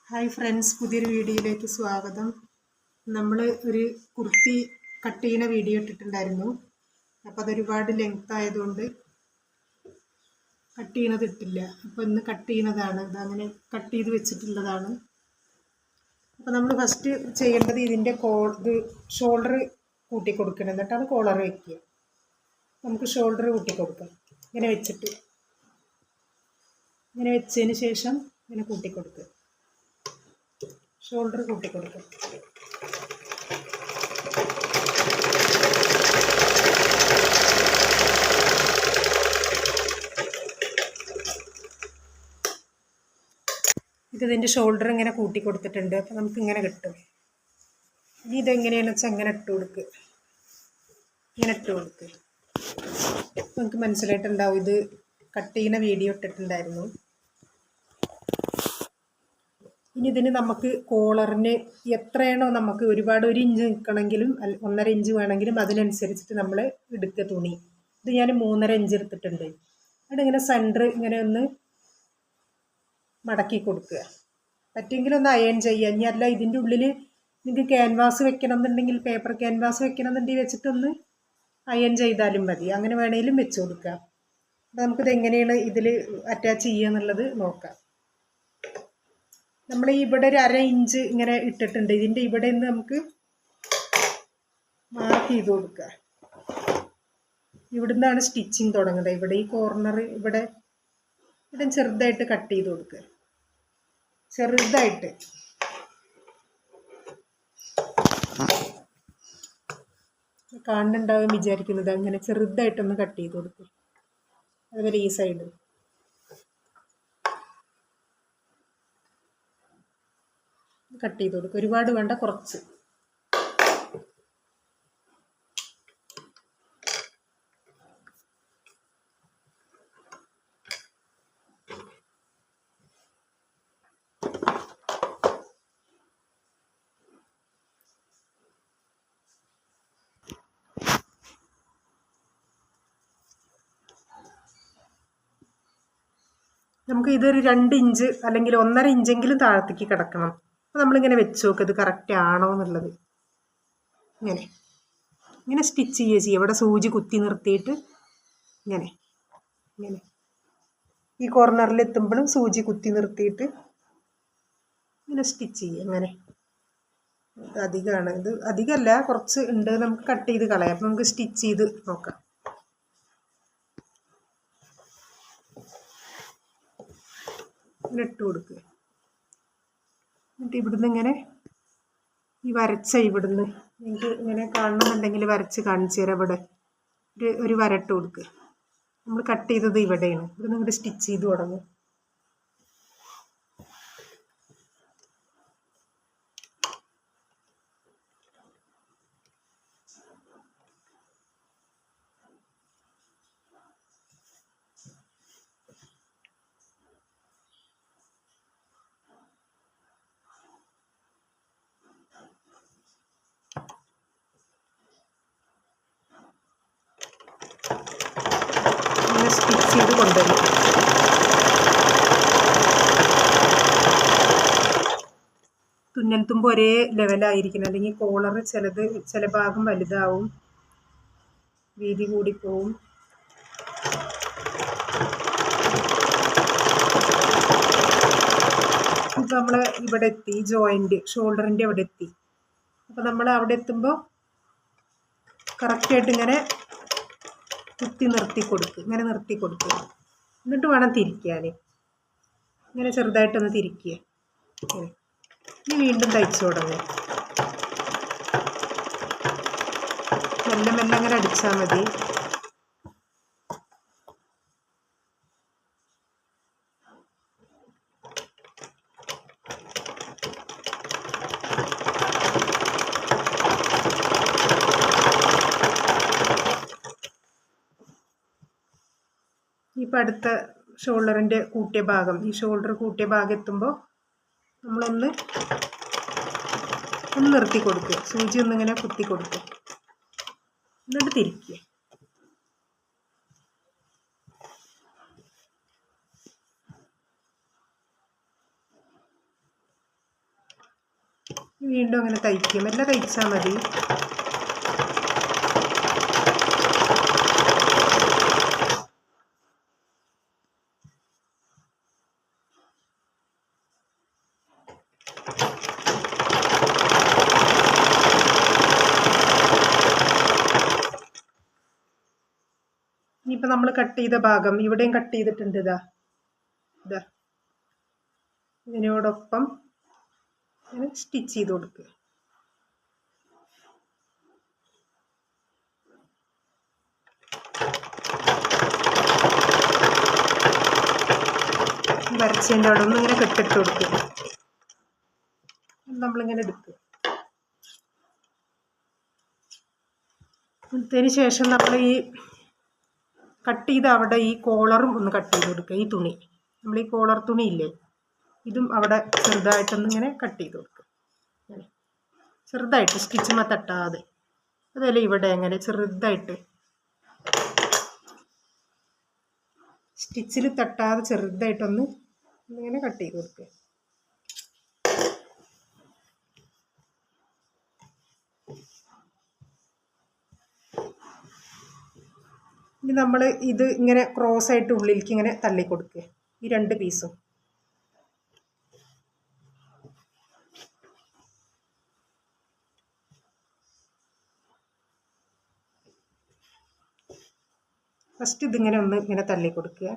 Hi friends, പുതിയൊരു വീഡിയോയിലേക്ക് സ്വാഗതം. നമ്മൾ ഒരു കുർത്തി കട്ട് ചെയ്യുന്ന വീഡിയോ ഇട്ടിട്ടുണ്ടായിരുന്നു. അപ്പോൾ അതൊരുപാട് ലെങ്ത് ആയതുകൊണ്ട് കട്ട് ചെയ്യണത് ഇട്ടില്ല. അപ്പോൾ ഇന്ന് കട്ട് ചെയ്യുന്നതാണ്. ഇതങ്ങനെ കട്ട് ചെയ്ത് വെച്ചിട്ടുള്ളതാണ്. അപ്പോൾ നമ്മൾ ഫസ്റ്റ് ചെയ്യേണ്ടത് ഇതിൻ്റെ ഷോൾഡർ കൂട്ടി കൊടുക്കണം. എന്നിട്ടാണ് കോളർ വയ്ക്കുക. നമുക്ക് ഷോൾഡർ കൂട്ടി കൊടുക്കാം. ഇങ്ങനെ വെച്ചിട്ട് ഇങ്ങനെ വെച്ചതിന് ശേഷം ഇങ്ങനെ കൂട്ടി കൊടുക്കുക. ഷോൾഡർ കൂട്ടി കൊടുക്കും. ഇതിൻ്റെ ഷോൾഡർ ഇങ്ങനെ കൂട്ടി കൊടുത്തിട്ടുണ്ട്. അപ്പോൾ നമുക്ക് ഇങ്ങനെ കിട്ടും. ഇനി ഇതെങ്ങനെയാണെന്ന് വെച്ചാൽ ഇങ്ങനെ ഇട്ട് കൊടുക്കുക. ഇങ്ങനെ ഇട്ട് കൊടുക്കുക. നമുക്ക് മനസ്സിലായിട്ടുണ്ടാവും. ഇത് കട്ട് ചെയ്യുന്ന വീഡിയോ ഇട്ടിട്ടുണ്ടായിരുന്നു. ഇനി ഇതിന് നമുക്ക് കോളറിന് എത്രയാണോ നമുക്ക് ഒരുപാട് 1 ഇഞ്ച് നിൽക്കണമെങ്കിലും 1.5 ഇഞ്ച് വേണമെങ്കിലും അതിനനുസരിച്ചിട്ട് നമ്മൾ എടുക്കുക തുണി. ഇത് ഞാൻ 3.5 ഇഞ്ച് എടുത്തിട്ടുണ്ട്. അതിങ്ങനെ സെൻറ്റർ ഇങ്ങനെ ഒന്ന് മടക്കി കൊടുക്കുക. പറ്റുമെങ്കിൽ ഒന്ന് അയൺ ചെയ്യുക. ഇനി അല്ല ഇതിൻ്റെ ഉള്ളിൽ നിങ്ങൾക്ക് ക്യാൻവാസ് വെക്കണം എന്നുണ്ടെങ്കിൽ പേപ്പർ ക്യാൻവാസ് വെക്കണം എന്നുണ്ടെങ്കിൽ വെച്ചിട്ടൊന്ന് അയൺ ചെയ്താലും മതി. അങ്ങനെ വേണമെങ്കിലും വെച്ച് കൊടുക്കാം. അപ്പോൾ നമുക്കിത് എങ്ങനെയാണ് ഇതിൽ അറ്റാച്ച് ചെയ്യുക എന്നുള്ളത് നോക്കാം. നമ്മൾ ഇവിടെ ഒരു 1/2 ഇഞ്ച് ഇങ്ങനെ ഇട്ടിട്ടുണ്ട്. ഇതിൻ്റെ ഇവിടെ നിന്ന് നമുക്ക് മാർക്ക് ചെയ്ത് കൊടുക്കുക. ഇവിടുന്നാണ് സ്റ്റിച്ചിങ് തുടങ്ങുന്നത്. ഇവിടെ ഈ കോർണർ ഇവിടെ ചെറുതായിട്ട് കട്ട് ചെയ്ത് കൊടുക്കുക. ചെറുതായിട്ട് കാണുന്നുണ്ടാവും വിചാരിക്കുന്നത്. അങ്ങനെ ചെറുതായിട്ടൊന്ന് കട്ട് ചെയ്ത് കൊടുക്കുക. അതുപോലെ ഈ സൈഡ് കട്ട് ചെയ്ത് കൊടുക്കുക. ഒരുപാട് വേണ്ട, കുറച്ച്. നമുക്ക് ഇതൊരു 2 ഇഞ്ച് അല്ലെങ്കിൽ 1.5 ഇഞ്ചെങ്കിലും താഴത്തേക്ക് കിടക്കണം. അപ്പോൾ നമ്മളിങ്ങനെ വെച്ച് നോക്കുക ഇത് കറക്റ്റ് ആണോ എന്നുള്ളത്. ഇങ്ങനെ ഇങ്ങനെ സ്റ്റിച്ച് ചെയ്യുക. ഇവിടെ സൂചി കുത്തി നിർത്തിയിട്ട് ഇങ്ങനെ ഇങ്ങനെ ഈ കോർണറിൽ എത്തുമ്പോഴും സൂചി കുത്തി നിർത്തിയിട്ട് ഇങ്ങനെ സ്റ്റിച്ച് ചെയ്യുക. അങ്ങനെ അധികമാണ്. ഇത് അധികമല്ല, കുറച്ച് ഉണ്ട്. നമുക്ക് കട്ട് ചെയ്ത് കളയാം. അപ്പം നമുക്ക് സ്റ്റിച്ച് ചെയ്ത് നോക്കാം. ഇങ്ങനെ ഇട്ട് കൊടുക്കുക. എന്നിട്ട് ഇവിടുന്ന് ഇങ്ങനെ ഈ വരച്ച ഇവിടുന്ന് എനിക്ക് ഇങ്ങനെ കാണണമെന്നുണ്ടെങ്കിൽ വരച്ച് കാണിച്ചു തരാം. ഇവിടെ ഒരു വരട്ട് കൊടുക്കുക. നമ്മൾ കട്ട് ചെയ്തത് ഇവിടെയാണ്. ഇവിടുന്ന് ഇങ്ങോട്ട് സ്റ്റിച്ച് ചെയ്ത് തുടങ്ങും. സ്റ്റിച്ച് ചെയ്ത് കൊണ്ടുവരും. തുന്നൽ തുമ്പ് ഒരേ ലെവലായിരിക്കണം. അല്ലെങ്കിൽ കോളർ ചില ഭാഗം വലുതാവും, വീതി കൂടിപ്പോവും. ഇപ്പം നമ്മൾ ഇവിടെ എത്തി, ജോയിൻറ്റ് ഷോൾഡറിൻ്റെ അവിടെ എത്തി. അപ്പം നമ്മൾ അവിടെ എത്തുമ്പോൾ കറക്റ്റായിട്ട് ഇങ്ങനെ കുത്തി നിർത്തി കൊടുക്കുക. ഇങ്ങനെ നിർത്തി കൊടുക്കുക. എന്നിട്ട് വേണം തിരിക്കാൻ. ഇങ്ങനെ ചെറുതായിട്ടൊന്ന് തിരിക്കുക. ഇനി വീണ്ടും തയ്ച്ചു തുടങ്ങുക. മെല്ലെ മെല്ലെ അങ്ങനെ അടിച്ചാൽ മതി. ഇപ്പം അടുത്ത ഷോൾഡറിൻ്റെ കൂട്ടിയ ഭാഗം, ഈ ഷോൾഡർ കൂട്ടിയ ഭാഗം എത്തുമ്പോൾ നമ്മളൊന്ന് നിർത്തി കൊടുക്കുക. സൂചി ഒന്നിങ്ങനെ കുത്തി കൊടുക്കുക. എന്നിട്ട് തിരിക്കുക. വീണ്ടും അങ്ങനെ തയ്ക്കും. എല്ലാം തയ്ച്ചാൽ മതി. ഇനിയിപ്പോൾ നമ്മൾ കട്ട് ചെയ്ത ഭാഗം ഇവിടെയും കട്ട് ചെയ്തിട്ടുണ്ട്. ഇതാ ഇതിനോടൊപ്പം സ്റ്റിച്ച് ചെയ്ത് കൊടുക്കുക. വരച്ചതിൻ്റെ അവിടെ ഒന്നും ഇങ്ങനെ കെട്ടിട്ട് കൊടുക്കുക. നമ്മളിങ്ങനെ എടുക്കുക. അതിന് ശേഷം നമ്മൾ ഈ കട്ട് ചെയ്ത് അവിടെ ഈ കോളറും ഒന്ന് കട്ട് ചെയ്ത് കൊടുക്കുക. ഈ തുണി, നമ്മൾ ഈ കോളർ തുണി ഇല്ലേ, ഇതും അവിടെ ചെറുതായിട്ടൊന്ന് ഇങ്ങനെ കട്ട് ചെയ്ത് കൊടുക്കുക. ചെറുതായിട്ട് സ്റ്റിച്ചുമ്മ തട്ടാതെ. അതുപോലെ ഇവിടെ അങ്ങനെ ചെറുതായിട്ട് സ്റ്റിച്ചിൽ തട്ടാതെ ചെറുതായിട്ടൊന്ന് ഇങ്ങനെ കട്ട് ചെയ്ത് കൊടുക്കുക. ഇനി നമ്മൾ ഇത് ഇങ്ങനെ ക്രോസ് ആയിട്ട് ഉള്ളിലേക്ക് ഇങ്ങനെ തള്ളി കൊടുക്കുക. ഈ 2 പീസും ഫസ്റ്റ് ഇതിങ്ങനെ ഒന്ന് ഇങ്ങനെ തള്ളി കൊടുക്കുക.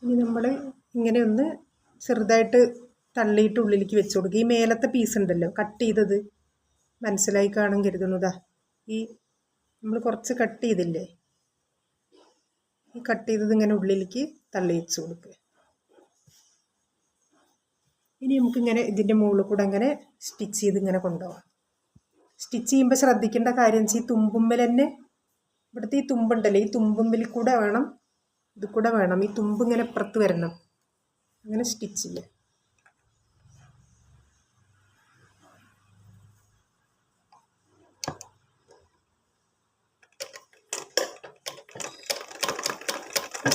ഇനി നമ്മൾ ഇങ്ങനെ ഒന്ന് ചെറുതായിട്ട് തള്ളിയിട്ട് ഉള്ളിലേക്ക് വെച്ച് കൊടുക്കുക. ഈ മേലത്തെ പീസ് ഉണ്ടല്ലോ കട്ട് ചെയ്തത്, മനസ്സിലായി കാണും കരുതുന്നതാ. ഈ നമ്മൾ കുറച്ച് കട്ട് ചെയ്തില്ലേ, ഈ കട്ട് ചെയ്തത് ഇങ്ങനെ ഉള്ളിലേക്ക് തള്ളി വെച്ച് കൊടുക്കുക. ഇനി നമുക്കിങ്ങനെ ഇതിൻ്റെ മുകളിൽ കൂടെ അങ്ങനെ സ്റ്റിച്ച് ചെയ്ത് ഇങ്ങനെ കൊണ്ടുപോകാം. സ്റ്റിച്ച് ചെയ്യുമ്പോൾ ശ്രദ്ധിക്കേണ്ട കാര്യം വെച്ചാൽ ഈ തുമ്പുമ്മൽ തന്നെ, ഇവിടുത്തെ ഈ തുമ്പുണ്ടല്ലോ, ഈ തുമ്പുമ്പിൽ കൂടെ വേണം, ഇത് കൂടെ വേണം, ഈ തുമ്പ് ഇങ്ങനെ അപ്പുറത്ത് വരണം. അങ്ങനെ സ്റ്റിച്ച് ചെയ്യാം.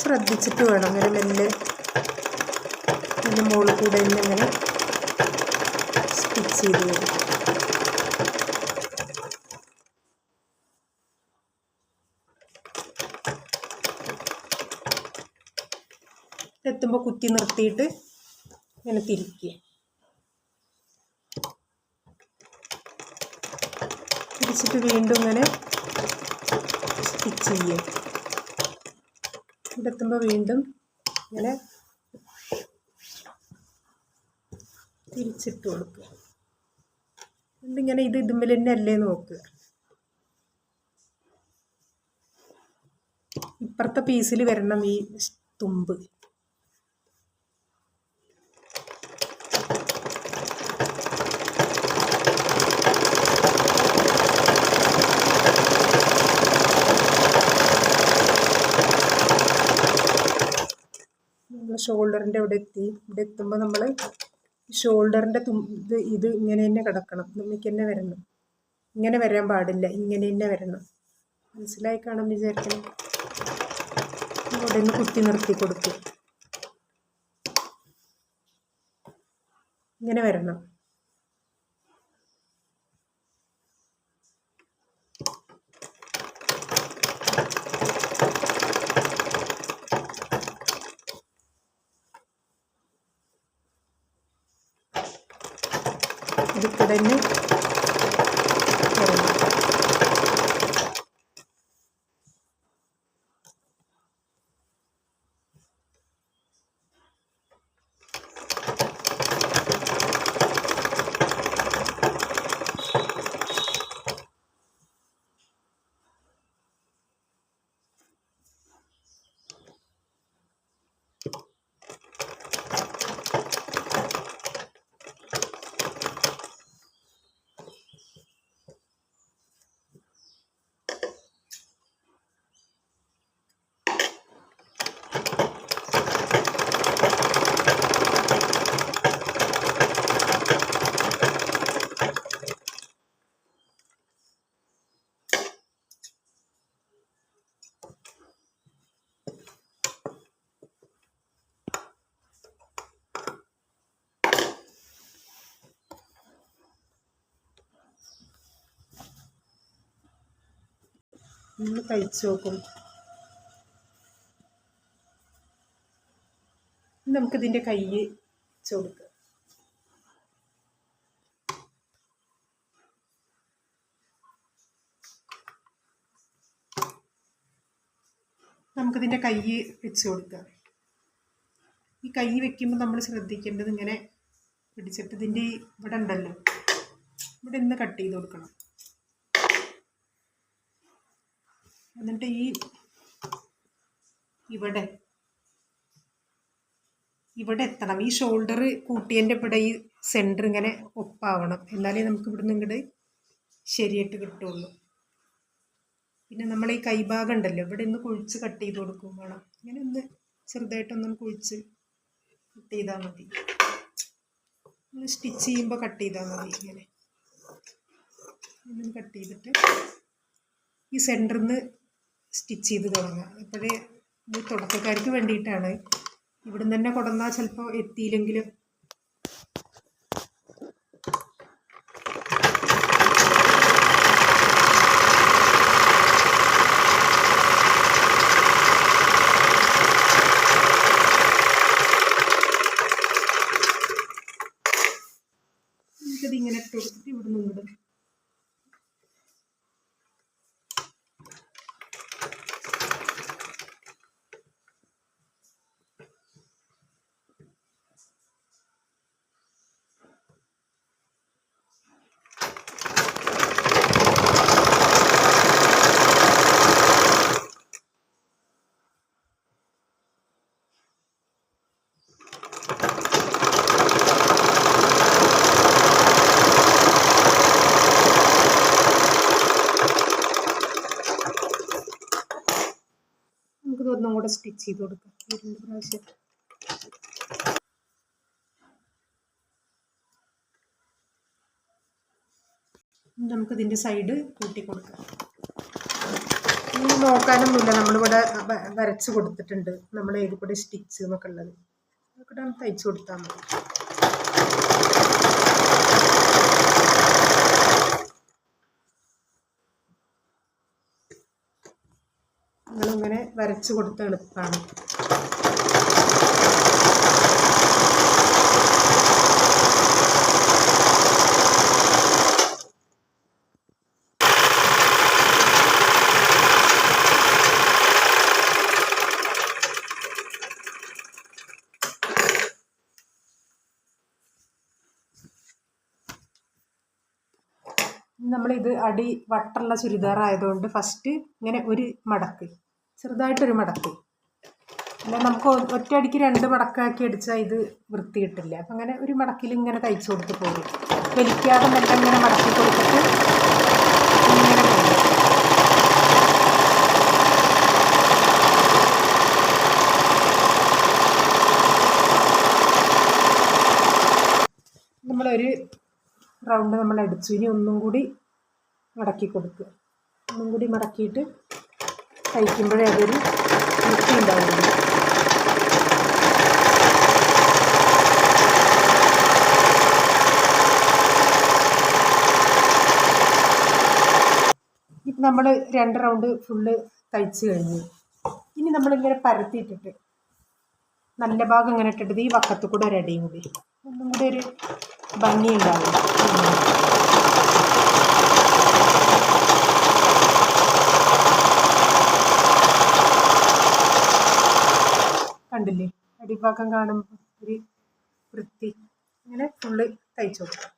ശ്രദ്ധിച്ചിട്ട് വേണം അങ്ങനെ മെല്ലെ അതിൻ്റെ മുകളിൽ കൂടെ തന്നെ അങ്ങനെ സ്റ്റിച്ച് ചെയ്ത് വരും. എത്തുമ്പോൾ കുത്തി നിർത്തിയിട്ട് ഇങ്ങനെ തിരിക്കുക. തിരിച്ചിട്ട് വീണ്ടും ഇങ്ങനെ സ്റ്റിച്ച് ചെയ്യുക. ഇവിടെ എത്തുമ്പോൾ വീണ്ടും ഇങ്ങനെ തിരിച്ചിട്ട് കൊടുക്കുക. എന്നിങ്ങനെ ഇത് ഇതുമ്മിൽ തന്നെ അല്ലേ നോക്കുക. ഇപ്പുറത്തെ പീസിൽ വരണം ഈ തുമ്പ്. ഷോൾഡറിൻ്റെ അവിടെ എത്തി. ഇവിടെ എത്തുമ്പോൾ നമ്മൾ ഷോൾഡറിൻ്റെ ഇത് ഇങ്ങനെ തന്നെ കിടക്കണം, നമുക്ക് തന്നെ വരണം. ഇങ്ങനെ വരാൻ പാടില്ല, ഇങ്ങനെ തന്നെ വരണം. മനസ്സിലായി കാണും വിചാരിക്കണം. അവിടെ നിന്ന് കുത്തി നിർത്തി കൊടുക്കും. ഇങ്ങനെ വരണം. ഇത് കിടന്ന് വരണം. ഒന്ന് തയ്ച്ച് നോക്കും. നമുക്കിതിൻ്റെ കൈ വെച്ച് കൊടുക്കാം. നമുക്കിതിൻ്റെ കൈ വെച്ച് കൊടുക്കാം. ഈ കൈ വെക്കുമ്പോൾ നമ്മൾ ശ്രദ്ധിക്കേണ്ടത് ഇങ്ങനെ പിടിച്ചിട്ട് ഇതിൻ്റെ ഇവിടെ ഉണ്ടല്ലോ, ഇവിടെ നിന്ന് കട്ട് ചെയ്ത് കൊടുക്കണം. എന്നിട്ട് ഈ ഇവിടെ എത്തണം. ഈ ഷോൾഡർ കൂട്ടിയതിൻ്റെ ഇവിടെ ഈ സെൻറ്റർ ഇങ്ങനെ ഒപ്പാവണം. എന്നാലേ നമുക്ക് ഇവിടുന്ന് ഇങ്ങോട്ട് ശരിയായിട്ട് കിട്ടുള്ളൂ. പിന്നെ നമ്മൾ ഈ കൈഭാഗം ഉണ്ടല്ലോ, ഇവിടെ നിന്ന് കുഴിച്ച് കട്ട് ചെയ്ത് കൊടുക്കും വേണം. ഇങ്ങനെ ഒന്ന് ചെറുതായിട്ടൊന്നും കുഴിച്ച് കട്ട് ചെയ്താൽ മതി. നമ്മൾ സ്റ്റിച്ച് ചെയ്യുമ്പോൾ കട്ട് ചെയ്താൽ മതി. ഇങ്ങനെ കട്ട് ചെയ്തിട്ട് ഈ സെൻറ്ററിൽ നിന്ന് സ്റ്റിച്ച് ചെയ്ത് തുടങ്ങുക. അപ്പോഴേ ഇത് തുടക്കക്കാർക്ക് വേണ്ടിയിട്ടാണ്. ഇവിടെ നിന്ന് തന്നെ കൊണ്ടുവന്നാൽ ചിലപ്പോൾ എത്തിയില്ലെങ്കിലും നമുക്കത് ഇങ്ങനെ ഇട്ട് കൊടുത്തിട്ട് ഇവിടെ നിന്ന് ഇങ്ങോട്ട് ഒന്നും കൂടെ സ്റ്റിച്ച് ചെയ്ത് കൊടുക്കാം. 2 പ്രാവശ്യം നമുക്കിതിൻ്റെ സൈഡ് കൂട്ടി കൊടുക്കാം. ഇനി നോക്കാനൊന്നുമില്ല, നമ്മളിവിടെ വരച്ച് കൊടുത്തിട്ടുണ്ട് നമ്മൾ ഏത് കൂടെ സ്റ്റിച്ച് എന്നൊക്കെ ഉള്ളത്. അതൊക്കെ തയ്ച്ചു കൊടുത്താൽ മതി. നമ്മളിങ്ങനെ വരച്ച് കൊടുത്ത എളുപ്പമാണ്. നമ്മളിത് അടി വട്ടുള്ള ചുരിദാറായതുകൊണ്ട് ഫസ്റ്റ് ഇങ്ങനെ ഒരു മടക്ക്, ചെറുതായിട്ടൊരു മടക്ക്. അല്ല നമുക്ക് ഒറ്റയടിക്ക് 2 മടക്കാക്കി അടിച്ചാൽ ഇത് വൃത്തി കിട്ടില്ല. അപ്പം അങ്ങനെ ഒരു മടക്കിൽ ഇങ്ങനെ തയ്ച്ചു കൊടുത്ത് പോകും. വലിക്കാതെ മെല്ലെ ഇങ്ങനെ മടക്കി കൊടുത്തിട്ട് ഇങ്ങനെ പോകും. നമ്മളൊരു റൗണ്ട് നമ്മൾ അടിച്ചു. ഇനി ഒന്നും കൂടി മടക്കി കൊടുക്കുക. ഒന്നും കൂടി മടക്കിയിട്ട് തയ്ക്കുമ്പോഴേ അതൊരു വൃത്തി ഉണ്ടാവുള്ളൂ. ഇപ്പം നമ്മൾ 2 റൗണ്ട് ഫുള്ള് തയ്ച്ച് കഴിഞ്ഞു. ഇനി നമ്മളിങ്ങനെ പരത്തിയിട്ടിട്ട് നല്ല ഭാഗം ഇങ്ങനെ ഇട്ടിട്ട് ഈ വക്കത്ത് കൂടെ ഒരടിയും കൂടി, ഒന്നും കൂടി ഒരു ഭംഗി ഉണ്ടാവും. കണ്ടില്ലേ, അടിഭാഗം കാണുമ്പോൾ ഒരു വൃത്തി. ഇങ്ങനെ ഫുള്ള് തയ്ച്ചു കൊടുക്കാം.